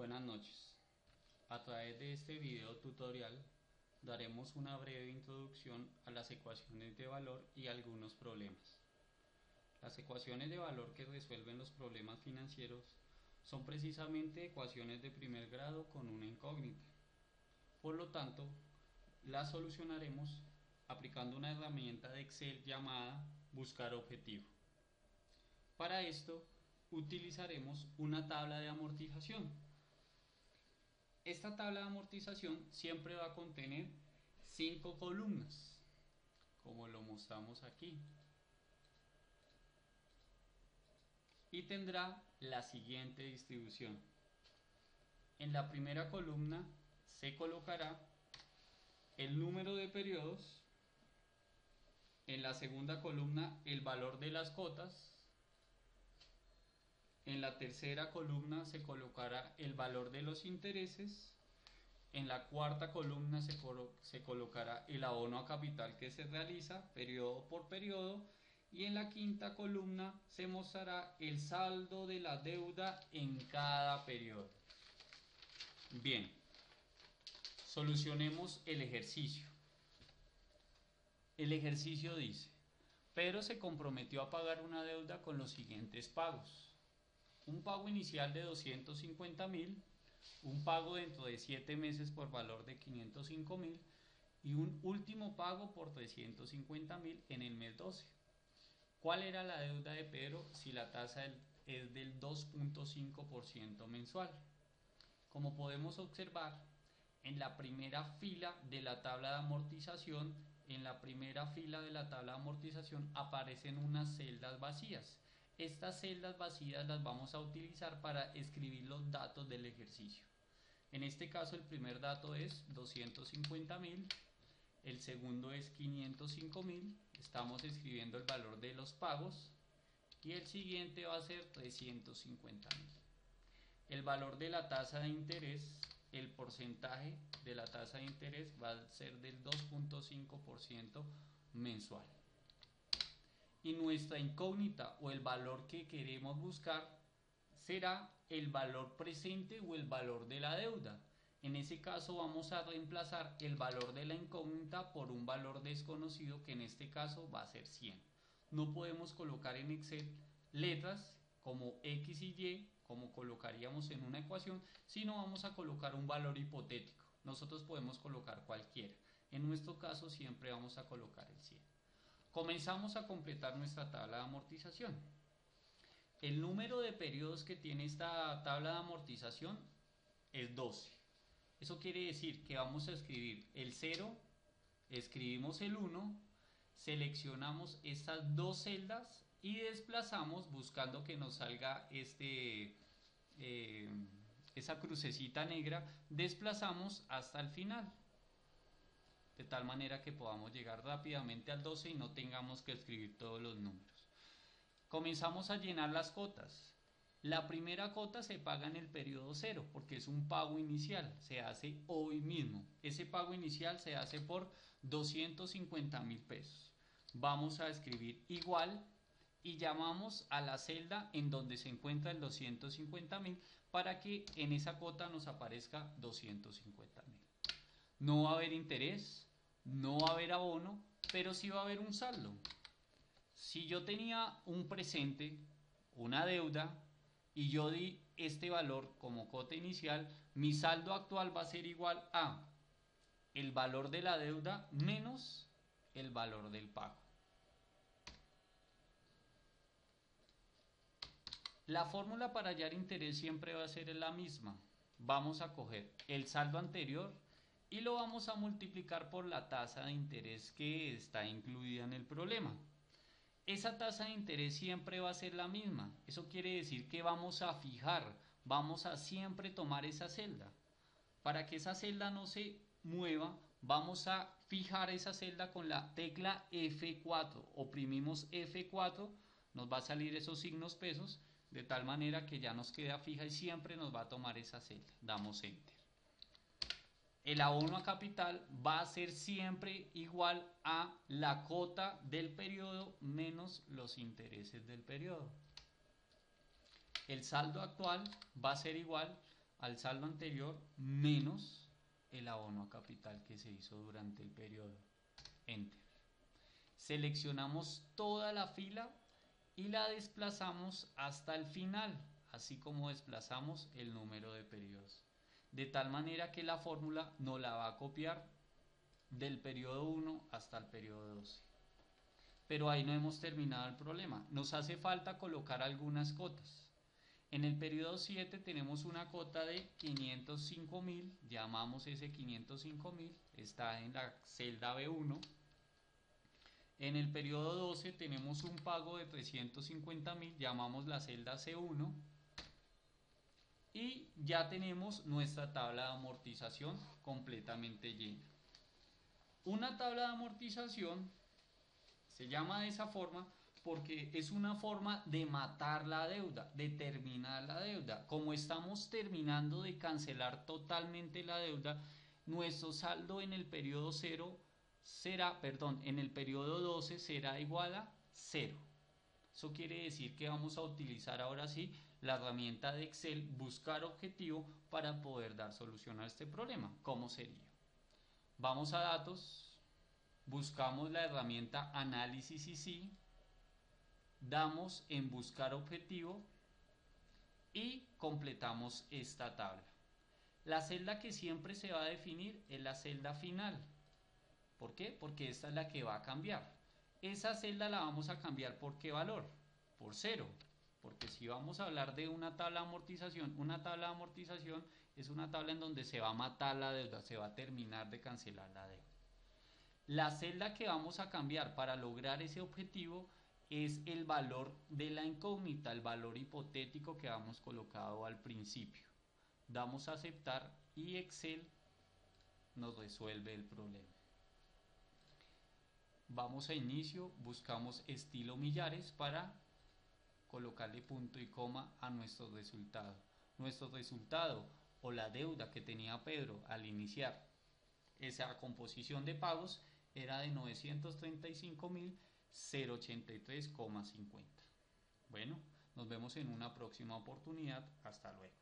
Buenas noches. A través de este video tutorial daremos una breve introducción a las ecuaciones de valor y algunos problemas. Las ecuaciones de valor que resuelven los problemas financieros son precisamente ecuaciones de primer grado con una incógnita. Por lo tanto, las solucionaremos aplicando una herramienta de Excel llamada Buscar Objetivo. Para esto utilizaremos una tabla de amortización. Esta tabla de amortización siempre va a contener 5 columnas, como lo mostramos aquí, y tendrá la siguiente distribución. En la primera columna se colocará el número de periodos, en la segunda columna el valor de las cotas, en la tercera columna se colocará el valor de los intereses, en la cuarta columna se colocará el abono a capital que se realiza periodo por periodo, y en la quinta columna se mostrará el saldo de la deuda en cada periodo. Bien, solucionemos el ejercicio. El ejercicio dice: Pedro se comprometió a pagar una deuda con los siguientes pagos: un pago inicial de 250.000, un pago dentro de 7 meses por valor de 505.000 y un último pago por 350.000 en el mes 12. ¿Cuál era la deuda de Pedro si la tasa es del 2.5% mensual? Como podemos observar, en la primera fila de la tabla de amortización, aparecen unas celdas vacías. Estas celdas vacías las vamos a utilizar para escribir los datos del ejercicio. En este caso, el primer dato es 250.000, el segundo es 505.000, estamos escribiendo el valor de los pagos, y el siguiente va a ser 350.000. El valor de la tasa de interés, el porcentaje de la tasa de interés va a ser del 2.5% mensual. Y nuestra incógnita o el valor que queremos buscar será el valor presente o el valor de la deuda. En ese caso vamos a reemplazar el valor de la incógnita por un valor desconocido, que en este caso va a ser 100. No podemos colocar en Excel letras como X y Y como colocaríamos en una ecuación, sino vamos a colocar un valor hipotético. Nosotros podemos colocar cualquiera. En nuestro caso siempre vamos a colocar el 100. Comenzamos a completar nuestra tabla de amortización. El número de periodos que tiene esta tabla de amortización es 12. Eso quiere decir que vamos a escribir el 0, escribimos el 1, seleccionamos estas dos celdas y desplazamos, buscando que nos salga esa crucecita negra, desplazamos hasta el final, de tal manera que podamos llegar rápidamente al 12 y no tengamos que escribir todos los números. Comenzamos a llenar las cotas. La primera cota se paga en el periodo 0 porque es un pago inicial, se hace hoy mismo. Ese pago inicial se hace por 250.000 pesos. Vamos a escribir igual y llamamos a la celda en donde se encuentra el 250.000 para que en esa cota nos aparezca 250.000. No va a haber interés, no va a haber abono, pero sí va a haber un saldo. Si yo tenía un presente, una deuda, y yo di este valor como cota inicial, mi saldo actual va a ser igual a el valor de la deuda menos el valor del pago. La fórmula para hallar interés siempre va a ser la misma. Vamos a coger el saldo anterior y lo vamos a multiplicar por la tasa de interés que está incluida en el problema. Esa tasa de interés siempre va a ser la misma. Eso quiere decir que vamos a fijar, vamos a siempre tomar esa celda. Para que esa celda no se mueva, vamos a fijar esa celda con la tecla F4. Oprimimos F4, nos va a salir esos signos pesos, de tal manera que ya nos queda fija y siempre nos va a tomar esa celda. Damos Enter. El abono a capital va a ser siempre igual a la cota del periodo menos los intereses del periodo. El saldo actual va a ser igual al saldo anterior menos el abono a capital que se hizo durante el periodo. Enter. Seleccionamos toda la fila y la desplazamos hasta el final, así como desplazamos el número de periodos. De tal manera que la fórmula nos la va a copiar del periodo 1 hasta el periodo 12. Pero ahí no hemos terminado el problema. Nos hace falta colocar algunas cotas. En el periodo 7 tenemos una cota de 505.000, llamamos ese 505.000, está en la celda B1. En el periodo 12 tenemos un pago de 350.000, llamamos la celda C1. Y ya tenemos nuestra tabla de amortización completamente llena. Una tabla de amortización se llama de esa forma porque es una forma de matar la deuda, de terminar la deuda. Como estamos terminando de cancelar totalmente la deuda, nuestro saldo en el periodo 0 será, perdón, en el periodo 12 será igual a 0. Eso quiere decir que vamos a utilizar ahora sí la herramienta de Excel, buscar objetivo, para poder dar solución a este problema. ¿Cómo sería? Vamos a datos, buscamos la herramienta análisis y sí, damos en buscar objetivo y completamos esta tabla. La celda que siempre se va a definir es la celda final. ¿Por qué? Porque esta es la que va a cambiar. Esa celda la vamos a cambiar ¿por qué valor? Por 0. Porque si vamos a hablar de una tabla de amortización es una tabla en donde se va a matar la deuda, se va a terminar de cancelar la deuda. La celda que vamos a cambiar para lograr ese objetivo es el valor de la incógnita, el valor hipotético que habíamos colocado al principio. Damos a aceptar y Excel nos resuelve el problema. Vamos a inicio, buscamos estilo millares para colocarle punto y coma a nuestro resultado. Nuestro resultado o la deuda que tenía Pedro al iniciar esa composición de pagos era de 935.083,50. Bueno, nos vemos en una próxima oportunidad. Hasta luego.